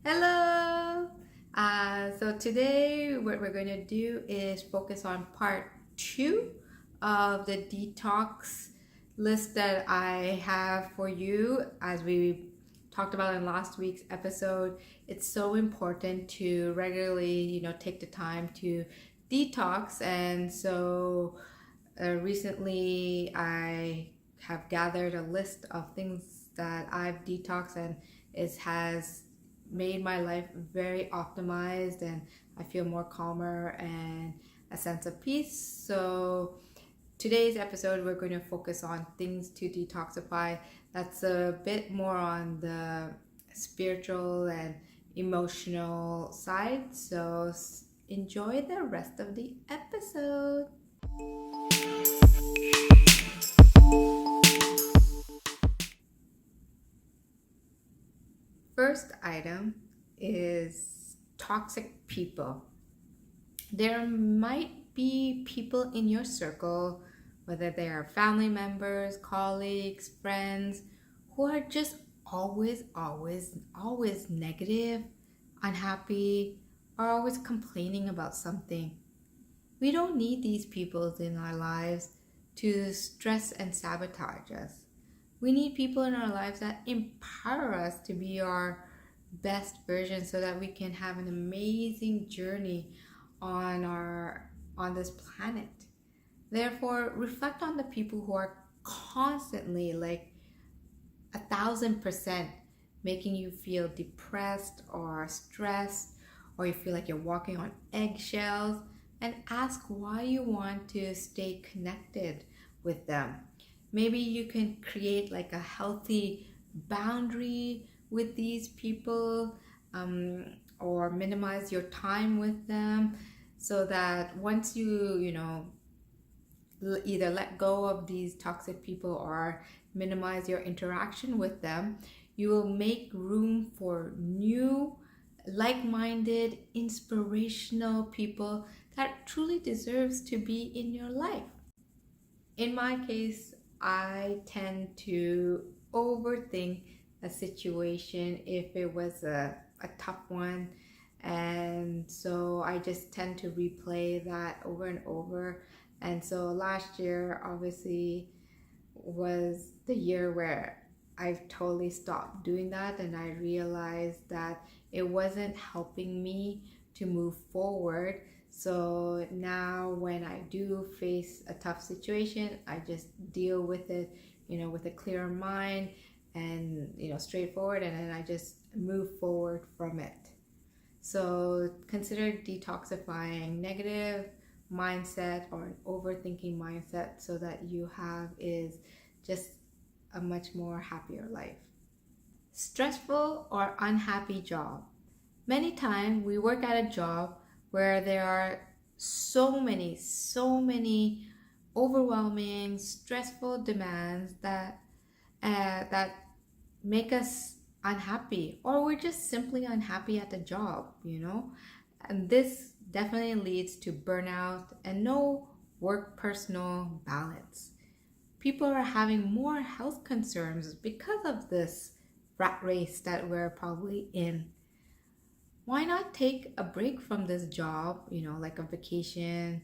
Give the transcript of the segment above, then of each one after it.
Hello! So today what we're going to do is focus on part two of the detox list that I have for you. As we talked about in last week's episode, it's so important to regularly, take the time to detox. And so recently I have gathered a list of things that I've detoxed, and it has made my life very optimized, and I feel more calmer and a sense of peace. So today's episode we're going to focus on things to detoxify. That's a bit more on the spiritual and emotional side. So enjoy the rest of the episode. First item is toxic people. There might be people in your circle, whether they are family members, colleagues, friends, who are just always negative, unhappy, or always complaining about something. We don't need these people in our lives to stress and sabotage us. We need people in our lives that empower us to be our best version so that we can have an amazing journey on this planet. Therefore, reflect on the people who are constantly like 1,000% making you feel depressed or stressed, or you feel like you're walking on eggshells, and ask why you want to stay connected with them. Maybe you can create like a healthy boundary with these people, or minimize your time with them, so that once you either let go of these toxic people or minimize your interaction with them, you will make room for new, like-minded, inspirational people that truly deserves to be in your life. In my case, I tend to overthink a situation if it was a tough one. And so I just tend to replay that over and over. And so last year obviously was the year where I totally stopped doing that, and I realized that it wasn't helping me to move forward. So now when I do face a tough situation, I just deal with it, with a clear mind and, straightforward, and then I just move forward from it. So consider detoxifying negative mindset or an overthinking mindset so that you have is just a much more happier life. Stressful or unhappy job. Many times we work at a job where there are so many overwhelming, stressful demands that make us unhappy, or we're just simply unhappy at the job. And this definitely leads to burnout and no work personal balance. People are having more health concerns because of this rat race that we're probably in. Why not take a break from this job, like a vacation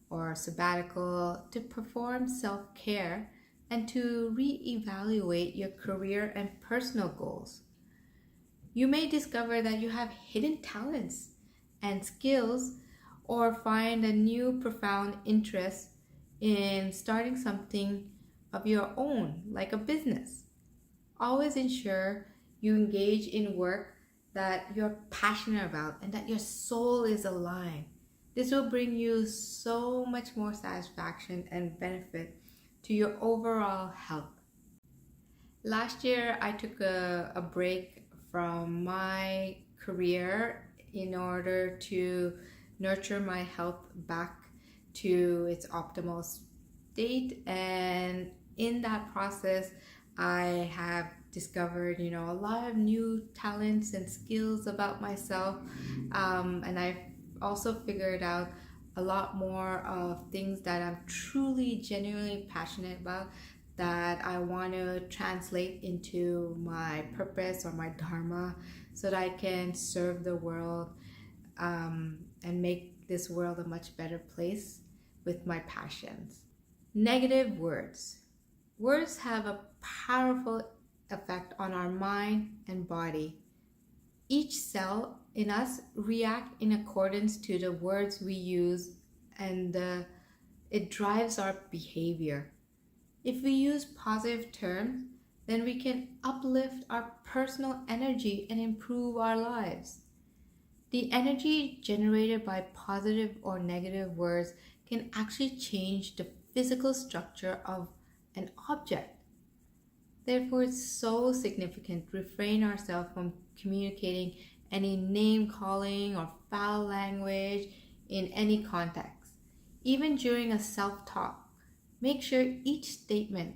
or sabbatical, to perform self-care and to reevaluate your career and personal goals? You may discover that you have hidden talents and skills, or find a new profound interest in starting something of your own, like a business. Always ensure you engage in work that you're passionate about and that your soul is aligned. This will bring you so much more satisfaction and benefit to your overall health. Last year, I took a break from my career in order to nurture my health back to its optimal state. And in that process, I have discovered, a lot of new talents and skills about myself. And I've also figured out a lot more of things that I'm truly, genuinely passionate about that I want to translate into my purpose or my dharma so that I can serve the world, and make this world a much better place with my passions. Negative words. Words have a powerful effect on our mind and body. Each cell in us react in accordance to the words we use, and it drives our behavior. If we use positive terms, then we can uplift our personal energy and improve our lives. The energy generated by positive or negative words can actually change the physical structure of an object. Therefore, it's so significant to refrain ourselves from communicating any name calling or foul language in any context. Even during a self talk, make sure each statement,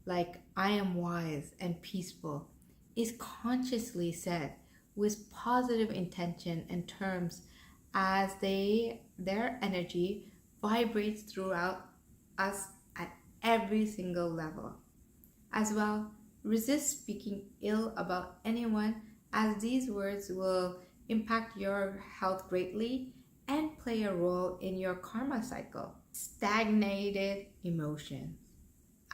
like I am wise and peaceful, is consciously said with positive intention and terms, as their energy vibrates throughout us at every single level. As well, resist speaking ill about anyone, as these words will impact your health greatly and play a role in your karma cycle. Stagnated emotions.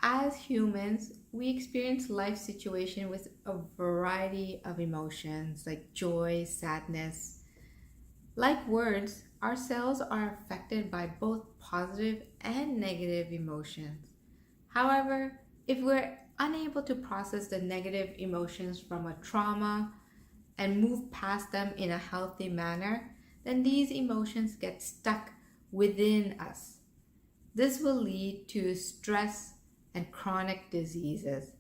As humans, we experience life situation with a variety of emotions like joy, sadness. Like words, our cells are affected by both positive and negative emotions. However, if we're unable to process the negative emotions from a trauma and move past them in a healthy manner, then these emotions get stuck within us. This will lead to stress and chronic diseases.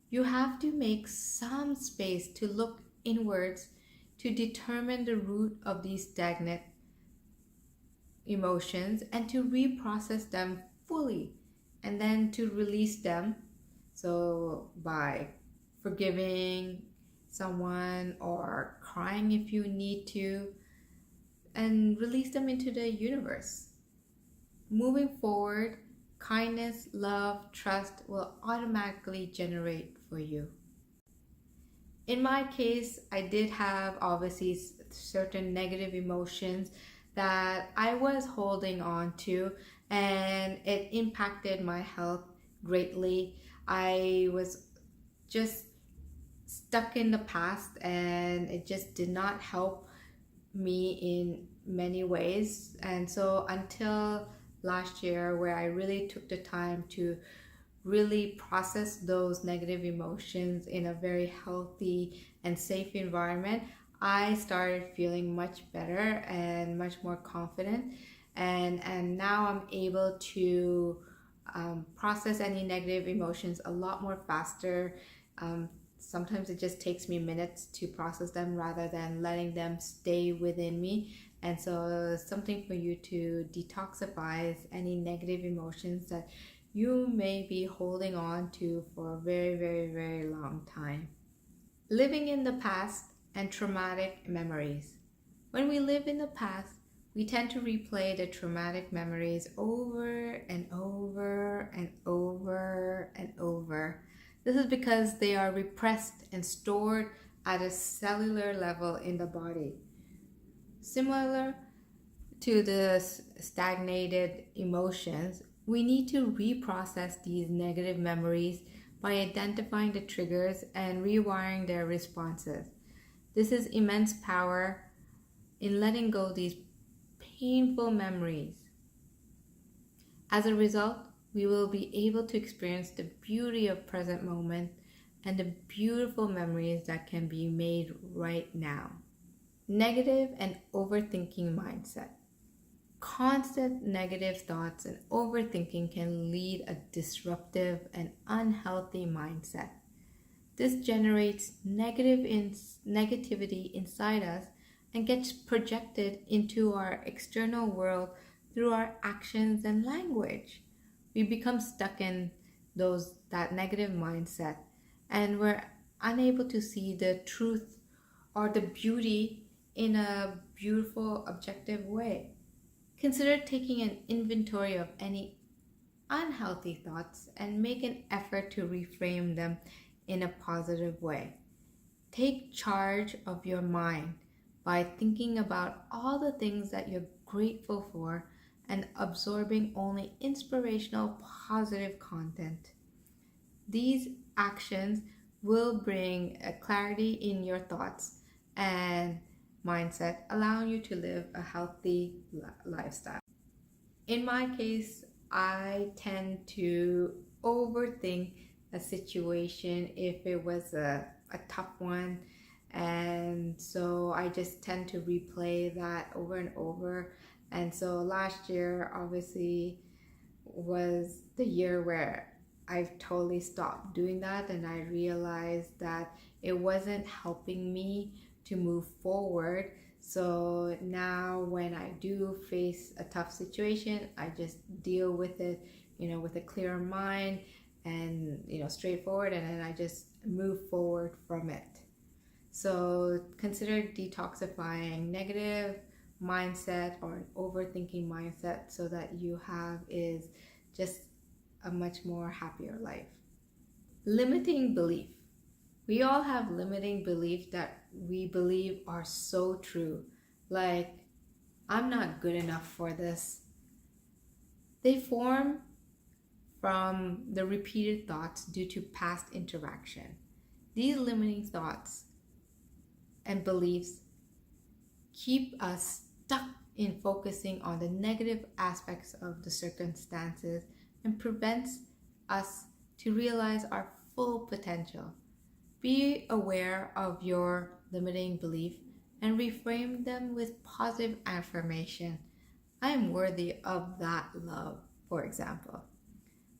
You have to make some space to look inwards to determine the root of these stagnant emotions and to reprocess them fully, and then to release them. So, by forgiving someone or crying if you need to, and release them into the universe. Moving forward, kindness, love, trust will automatically generate for you. In my case, I did have obviously certain negative emotions that I was holding on to, and it impacted my health greatly. I was just stuck in the past, and it just did not help me in many ways. And so until last year, where I really took the time to really process those negative emotions in a very healthy and safe environment, I started feeling much better and much more confident. And now I'm able to process any negative emotions a lot more faster. Sometimes it just takes me minutes to process them rather than letting them stay within me. And so something for you to detoxify any negative emotions that you may be holding on to for a very, very, very long time. Living in the past and traumatic memories. When we live in the past, we tend to replay the traumatic memories over and over and over and over. This is because they are repressed and stored at a cellular level in the body. Similar to the stagnated emotions, we need to reprocess these negative memories by identifying the triggers and rewiring their responses. This is immense power in letting go these painful memories. As a result, we will be able to experience the beauty of present moment and the beautiful memories that can be made right now. Negative and overthinking mindset. Constant negative thoughts and overthinking can lead a disruptive and unhealthy mindset. This generates negativity inside us and gets projected into our external world through our actions and language. We become stuck in that negative mindset, and we're unable to see the truth or the beauty in a beautiful, objective way. Consider taking an inventory of any unhealthy thoughts and make an effort to reframe them in a positive way. Take charge of your mind by thinking about all the things that you're grateful for and absorbing only inspirational, positive content. These actions will bring a clarity in your thoughts and mindset, allowing you to live a healthy lifestyle. In my case, I tend to overthink a situation if it was a tough one. And so I just tend to replay that over and over. And so last year, obviously, was the year where I've totally stopped doing that, and I realized that it wasn't helping me to move forward. So now when I do face a tough situation, I just deal with it, with a clear mind and, straightforward, and then I just move forward from it. So consider detoxifying negative mindset or an overthinking mindset so that you have is just a much more happier life. Limiting belief. We all have limiting beliefs that we believe are so true. Like, I'm not good enough for this. They form from the repeated thoughts due to past interaction. These limiting thoughts and beliefs keep us stuck in focusing on the negative aspects of the circumstances and prevents us to realize our full potential. Be aware of your limiting belief and reframe them with positive affirmation. I am worthy of that love, for example.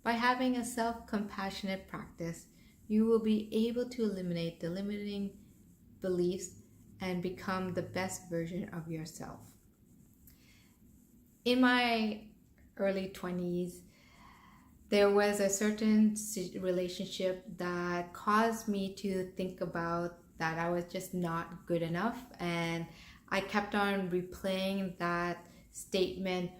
By having a self-compassionate practice, you will be able to eliminate the limiting beliefs and become the best version of yourself. In my early 20s, there was a certain relationship that caused me to think about that I was just not good enough, and I kept on replaying that statement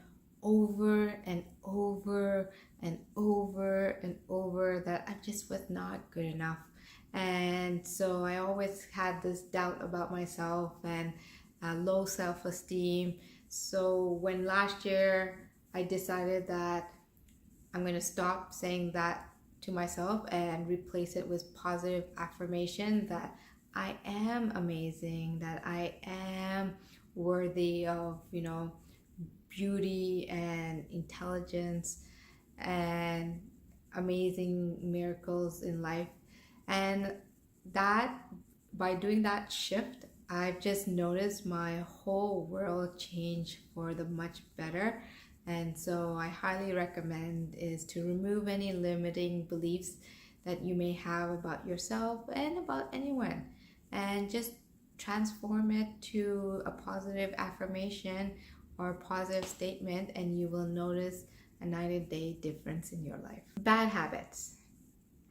over and over and over and over that I just was not good enough. And so I always had this doubt about myself and low self-esteem. So when last year I decided that I'm going to stop saying that to myself and replace it with positive affirmation that I am amazing, that I am worthy of, beauty and intelligence and amazing miracles in life. And that, by doing that shift, I've just noticed my whole world change for the much better. And so I highly recommend is to remove any limiting beliefs that you may have about yourself and about anyone, and just transform it to a positive affirmation or a positive statement, and you will notice a night and day difference in your life. Bad habits.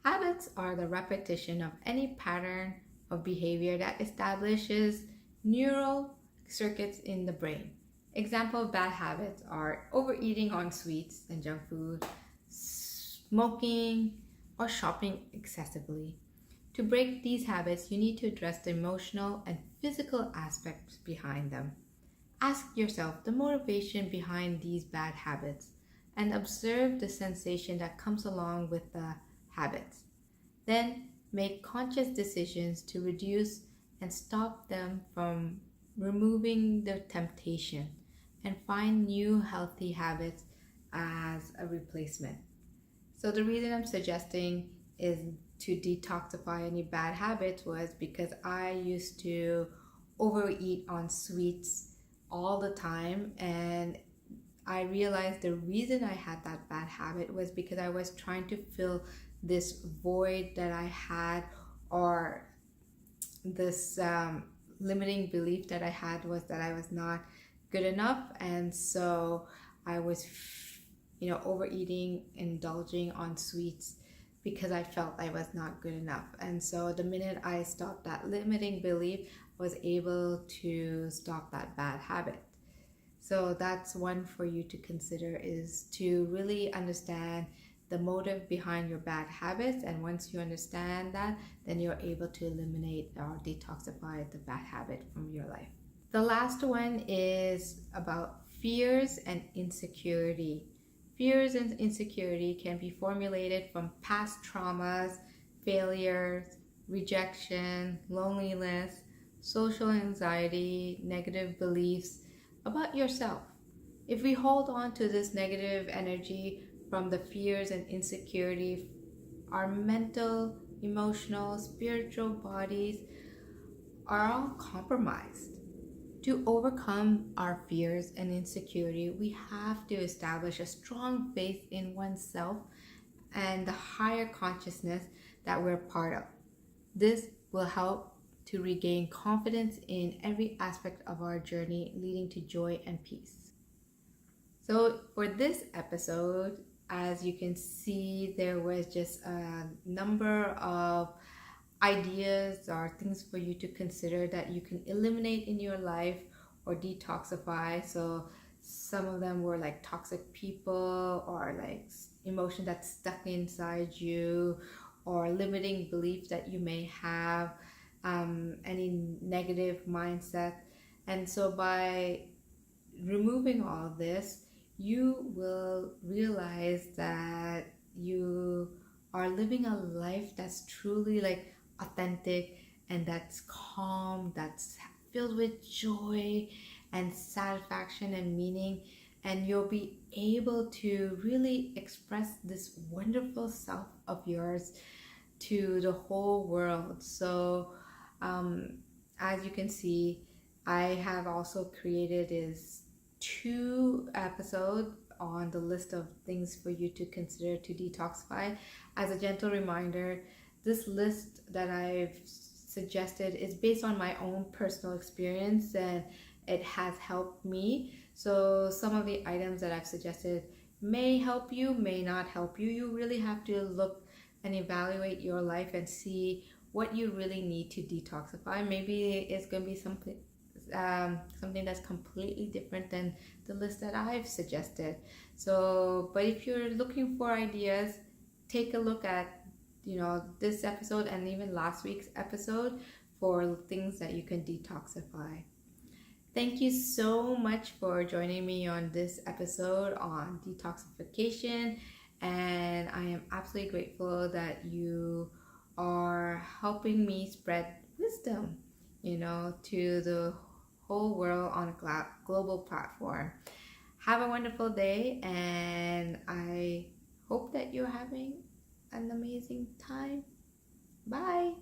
Habits are the repetition of any pattern of behavior that establishes neural circuits in the brain. Example of bad habits are overeating on sweets and junk food, smoking, or shopping excessively. To break these habits, you need to address the emotional and physical aspects behind them. Ask yourself the motivation behind these bad habits and observe the sensation that comes along with the habits. Then make conscious decisions to reduce and stop them from removing the temptation, and find new healthy habits as a replacement. So the reason I'm suggesting is to detoxify any bad habits was because I used to overeat on sweets all the time, and I realized the reason I had that bad habit was because I was trying to fill this void that I had, or this limiting belief that I had was that I was not good enough. And so I was overeating, indulging on sweets because I felt I was not good enough. And so the minute I stopped that limiting belief, I was able to stop that bad habit. So that's one for you to consider, is to really understand the motive behind your bad habits. And once you understand that, then you're able to eliminate or detoxify the bad habit from your life. The last one is about fears and insecurity. Fears and insecurity can be formulated from past traumas, failures, rejection, loneliness, social anxiety, negative beliefs about yourself. If we hold on to this negative energy from the fears and insecurity, our mental, emotional, spiritual bodies are all compromised. To overcome our fears and insecurity, we have to establish a strong faith in oneself and the higher consciousness that we're part of. This will help to regain confidence in every aspect of our journey, leading to joy and peace. So, for this episode, as you can see, there was just a number of ideas or things for you to consider that you can eliminate in your life or detoxify. So some of them were like toxic people, or like emotion that's stuck inside you, or limiting beliefs that you may have, any negative mindset. And so by removing all this, you will realize that you are living a life that's truly like authentic, and that's calm, that's filled with joy and satisfaction and meaning. And you'll be able to really express this wonderful self of yours to the whole world. So as you can see, I have also created is 2 episodes on the list of things for you to consider to detoxify. As a gentle reminder, this list that I've suggested is based on my own personal experience, and it has helped me. So some of the items that I've suggested may help you, may not help you. You really have to look and evaluate your life and see what you really need to detoxify. Maybe it's going to be something that's completely different than the list that I've suggested. So, but if you're looking for ideas, take a look at this episode and even last week's episode for things that you can detoxify. Thank you so much for joining me on this episode on detoxification, and I am absolutely grateful that you are helping me spread wisdom, to the whole world on a global platform. Have a wonderful day, and I hope that you're having an amazing time. Bye.